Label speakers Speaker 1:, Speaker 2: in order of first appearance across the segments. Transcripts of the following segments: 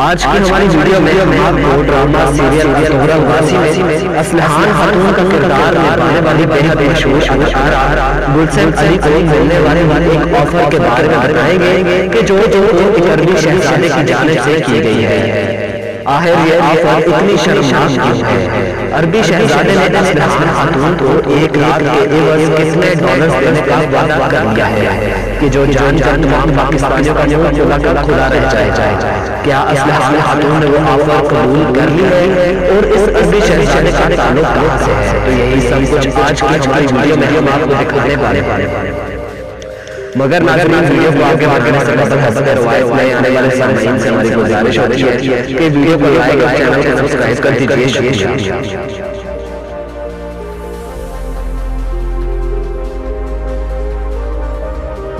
Speaker 1: آج کی ہماری ویڈیو میں ہم آپ کو ڈرامہ سیریل الزہرا الغاسی میں اسلحان خاتون کا کردار نبھانے والی بے حد مشہور اداکارہ گلشن علی کو ملنے والے ایک آفر کے بارے میں بتائیں گے کہ جو ایک عربی شہزادے کی جانب سے کی گئی ہے۔ آخر یہ آفر اتنی شرمناک کیوں ہے؟ عربی شہزادے نے اسلحان خاتون کو 1 لاکھ کے عوض کتنے ڈالرز دینے کا وعدہ کر دیا ہے کہ جو جان جان تمام پاکستانیوں کا منہ کھلا کر کھلا رہ جائے۔ کیا اسلحان خاتون نے وہ آفر قبول کر لی ہے اور اس عربی شہزادے کا تعلق کہاں سے ہے؟ تو یہی سب کچھ آج کی ہماری ویڈیو میں ہم آپ کو دکھانے والے ہیں۔ مگر ناظرین، ویڈیو کو آگے بڑھنے سے قبل حسب روایت میں آنے والے سامعین سے ہماری گزارش ہوتی ہے کہ ویڈیو کو لائک اور چینل کو سبسکرائب کر دیجئے۔ شکریہ۔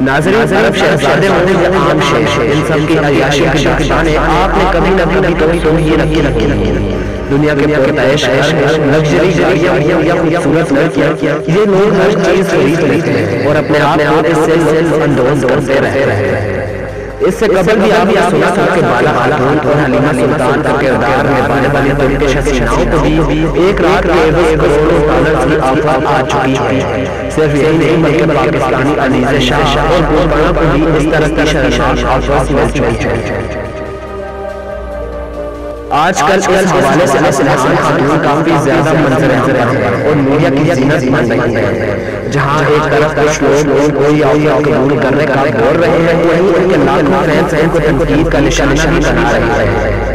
Speaker 1: ناظرین، عرب شہزادے ہونے وہ عام شے، ان سب کی عیاشی کی داستانیں آپ نے کبھی نہ کبھی تو ہی رکھی نہیں۔ دنیا کے پرتعیش شہر، لگژری گاڑیاں یا خوبصورت لڑکیاں، یہ لوگ ہر چیز خرید لیتے ہیں اور اپنے آپ کو اس سے لطف اندوز کرتے رہتے ہیں۔ اس سے قبل بھی آپ نے سنا تھا کہ بالا خاتون اور حلیمہ سلطان کا کردار نبھانے والی ترکش حسیناؤں کو بھی 1 لاکھ کے عوض کروڑوں ڈالرز کی آفر آ چکی ہے۔ صرف یہی نہیں بلکہ پاکستانی عزیز شاہ اور بولبانہ کو بھی اس طرح کی شرمناک آفر مل چکی ہے۔ آج کل اس حوالے سے اسلحان خاتون کافی زیادہ منظر عام ہے اور میڈیا کی زینت بن رہی ہے۔ جہاں ایک طرف کچھ لوگ ان کو یہ آفر قبول کرنے کا بول رہے ہیں، وہیں ان کے لاکھوں فینس ان کو تنقید کا نشانہ بھی بنا رہے ہیں۔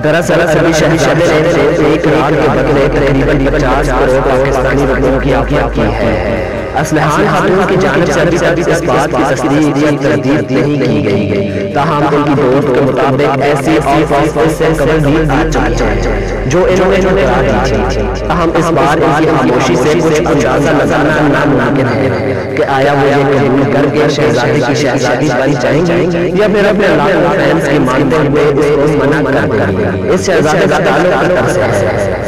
Speaker 1: دراصل عربی شہزادے نے 1 لاکھ کے بدلے تقریباً 50 کروڑ پاکستانی روپیوں کی آفر کی ہے۔ اسلحان خاتون کی جانب سے ابھی تک اس بات کی تصدیق یا تردید نہیں کی گئی، تاہم ان کی دوست کے مطابق ایسی آفر اس سے قبل بھی آ چکی ہے جو انہوں نے ٹھکرا دی تھی۔ تاہم اس بار ان کی خاموشی سے کچھ اندازہ لگانا ناممکن ہے کہ آیا وہ یہ قبول کر کے شہزادے کی شہزادی بن جائیں گی یا پھر اپنے لاکھوں فینس کی مانتے ہوئے اس کو منع کر دیں گی۔ اس شہزادے کا تعلق قطر سے ہے۔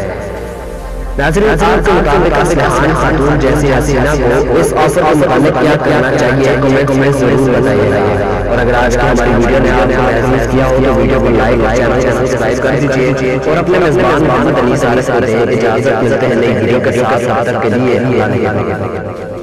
Speaker 1: ناظرین، آپ کے مطابق اسلحان خاتون جیسی حسینہ کو اس آفر کے متعلق کیا کرنا چاہیے؟ کمنٹ میں ضرور بتائیے گا۔ اور اگر آج کی ہماری ویڈیو نے آپ کو محظوظ کیا ہو تو ویڈیو کو لائک اور چینل کو سبسکرائب کر دیجئے اور اپنے میزبان محمد علی سارس کو دیں اجازت۔ ملتے ہیں نئی ویڈیو کے ساتھ، تب تک کے لیے اللہ نگہبان۔